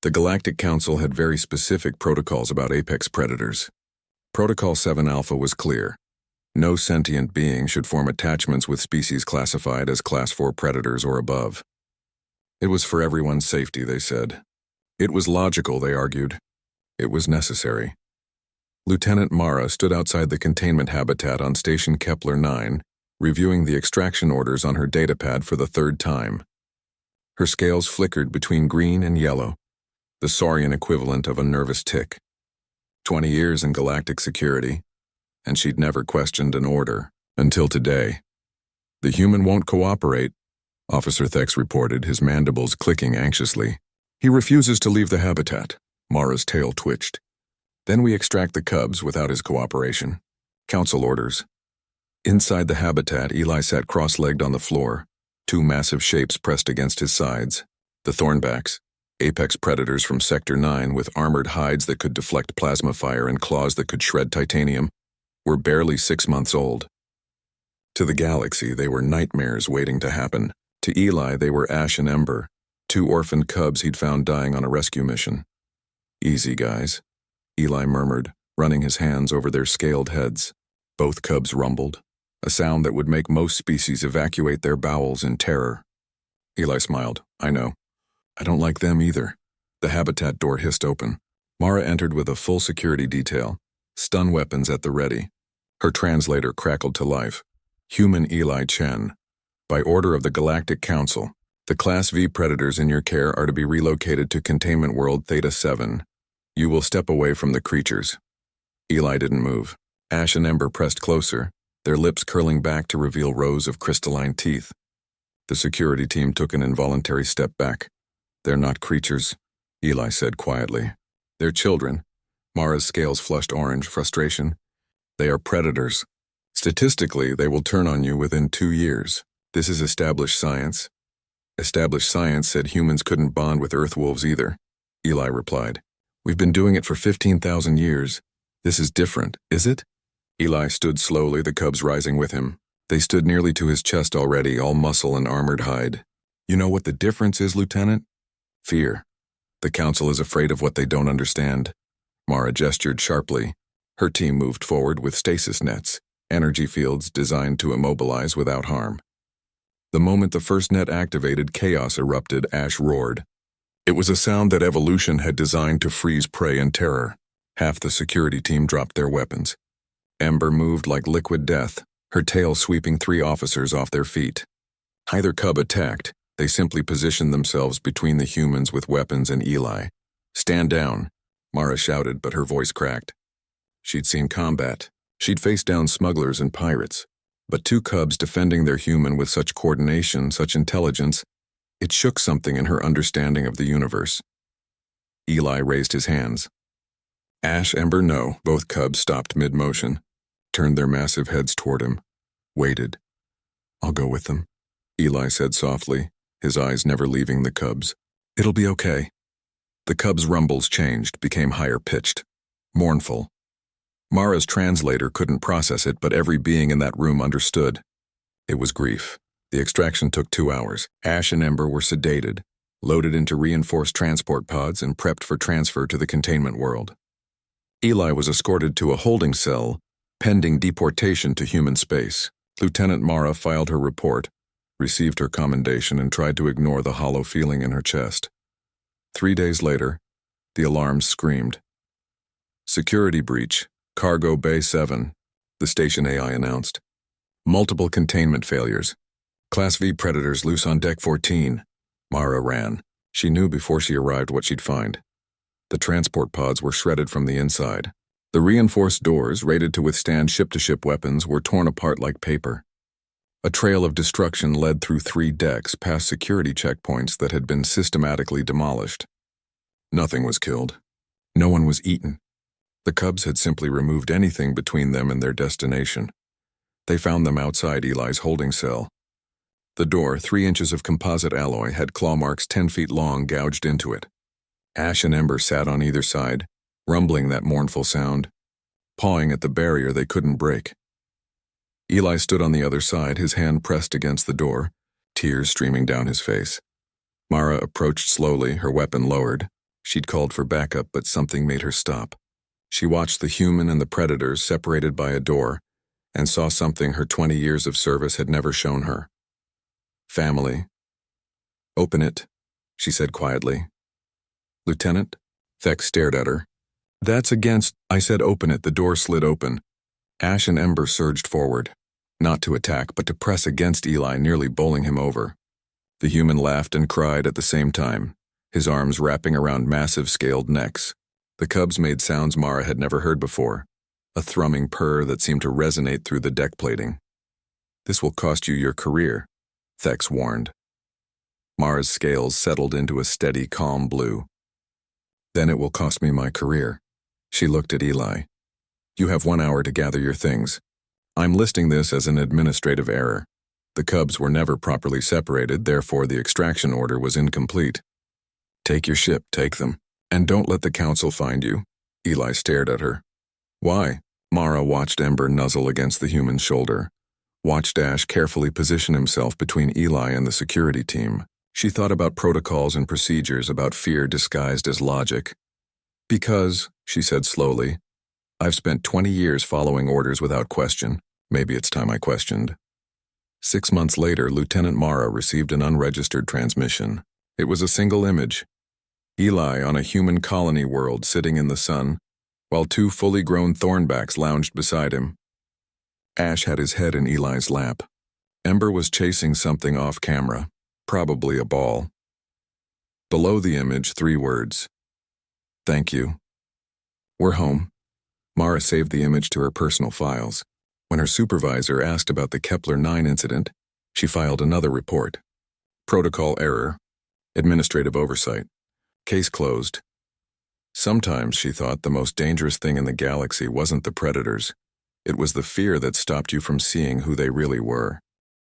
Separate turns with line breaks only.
The Galactic Council had very specific protocols about apex predators. Protocol 7 Alpha was clear. No sentient being should form attachments with species classified as Class 4 predators or above. It was for everyone's safety, they said. It was logical, they argued. It was necessary. Lieutenant Mara stood outside the containment habitat on Station Kepler 9, reviewing the extraction orders on her datapad for the third time. Her scales flickered between green and yellow, the saurian equivalent of a nervous tick. 20 years in galactic security, and she'd never questioned an order until today. The human won't cooperate, Officer Thex reported, his mandibles clicking anxiously. He refuses to leave the habitat. Mara's tail twitched. Then we extract the cubs without his cooperation. Council orders. Inside the habitat, Eli sat cross-legged on the floor, two massive shapes pressed against his sides. The Thornbacks, apex predators from Sector 9 with armored hides that could deflect plasma fire and claws that could shred titanium, were barely 6 months old. To the galaxy, they were nightmares waiting to happen. To Eli, they were Ash and Ember, two orphaned cubs he'd found dying on a rescue mission. Easy, guys, Eli murmured, running his hands over their scaled heads. Both cubs rumbled, a sound that would make most species evacuate their bowels in terror. Eli smiled. I know. I don't like them either. The habitat door hissed open. Mara entered with a full security detail, stun weapons at the ready. Her translator crackled to life. Human Eli Chen. By order of the Galactic Council, the Class V predators in your care are to be relocated to Containment World Theta 7. You will step away from the creatures. Eli didn't move. Ash and Ember pressed closer, their lips curling back to reveal rows of crystalline teeth. The security team took an involuntary step back. They're not creatures, Eli said quietly. They're children. Mara's scales flushed orange, frustration. They are predators. Statistically, they will turn on you within 2 years. This is established science. Established science said humans couldn't bond with Earth wolves either, Eli replied. We've been doing it for 15,000 years. This is different, is it? Eli stood slowly, the cubs rising with him. They stood nearly to his chest already, all muscle and armored hide. You know what the difference is, Lieutenant? Fear. The Council is afraid of what they don't understand. Mara gestured sharply. Her team moved forward with stasis nets, energy fields designed to immobilize without harm. The moment the first net activated, chaos erupted, Ash roared. It was a sound that evolution had designed to freeze prey in terror. Half the security team dropped their weapons. Ember moved like liquid death, her tail sweeping 3 officers off their feet. Neither cub attacked. They simply positioned themselves between the humans with weapons and Eli. Stand down, Mara shouted, but her voice cracked. She'd seen combat. She'd faced down smugglers and pirates. But 2 cubs defending their human with such coordination, such intelligence, it shook something in her understanding of the universe. Eli raised his hands. Ash, Ember, no. Both cubs stopped mid-motion, turned their massive heads toward him, waited. I'll go with them, Eli said softly, his eyes never leaving the cubs. It'll be okay. The cubs' rumbles changed, became higher-pitched, mournful. Mara's translator couldn't process it, but every being in that room understood. It was grief. The extraction took 2 hours. Ash and Ember were sedated, loaded into reinforced transport pods and prepped for transfer to the containment world. Eli was escorted to a holding cell, pending deportation to human space. Lieutenant Mara filed her report, received her commendation, and tried to ignore the hollow feeling in her chest. 3 days later, the alarms screamed. Security breach, Cargo Bay 7, the station AI announced. Multiple containment failures. Class V predators loose on Deck 14. Mara ran. She knew before she arrived what she'd find. The transport pods were shredded from the inside. The reinforced doors, rated to withstand ship-to-ship weapons, were torn apart like paper. A trail of destruction led through 3 decks past security checkpoints that had been systematically demolished. Nothing was killed. No one was eaten. The cubs had simply removed anything between them and their destination. They found them outside Eli's holding cell. The door, 3 inches of composite alloy, had claw marks 10 feet long gouged into it. Ash and Ember sat on either side, rumbling that mournful sound, pawing at the barrier they couldn't break. Eli stood on the other side, his hand pressed against the door, tears streaming down his face. Mara approached slowly, her weapon lowered. She'd called for backup, but something made her stop. She watched the human and the predators separated by a door and saw something her 20 years of service had never shown her. Family. Open it, she said quietly. Lieutenant? Thex stared at her. That's against, I said open it. The door slid open. Ash and Ember surged forward, not to attack, but to press against Eli, nearly bowling him over. The human laughed and cried at the same time, his arms wrapping around massive scaled necks. The cubs made sounds Mara had never heard before, a thrumming purr that seemed to resonate through the deck plating. This will cost you your career, Thex warned. Mara's scales settled into a steady, calm blue. Then it will cost me my career. She looked at Eli. You have 1 hour to gather your things. I'm listing this as an administrative error. The cubs were never properly separated, therefore the extraction order was incomplete. Take your ship, take them. And don't let the council find you. Eli stared at her. Why? Mara watched Ember nuzzle against the human's shoulder, watched Ash carefully position himself between Eli and the security team. She thought about protocols and procedures, about fear disguised as logic. Because, she said slowly, I've spent 20 years following orders without question. Maybe it's time I questioned. 6 months later, Lieutenant Mara received an unregistered transmission. It was a single image. Eli on a human colony world sitting in the sun, while 2 fully grown thornbacks lounged beside him. Ash had his head in Eli's lap. Ember was chasing something off camera, probably a ball. Below the image, 3 words. Thank you. We're home. Mara saved the image to her personal files. When her supervisor asked about the Kepler 9 incident, she filed another report. Protocol error. Administrative oversight. Case closed. Sometimes, she thought, the most dangerous thing in the galaxy wasn't the predators. It was the fear that stopped you from seeing who they really were.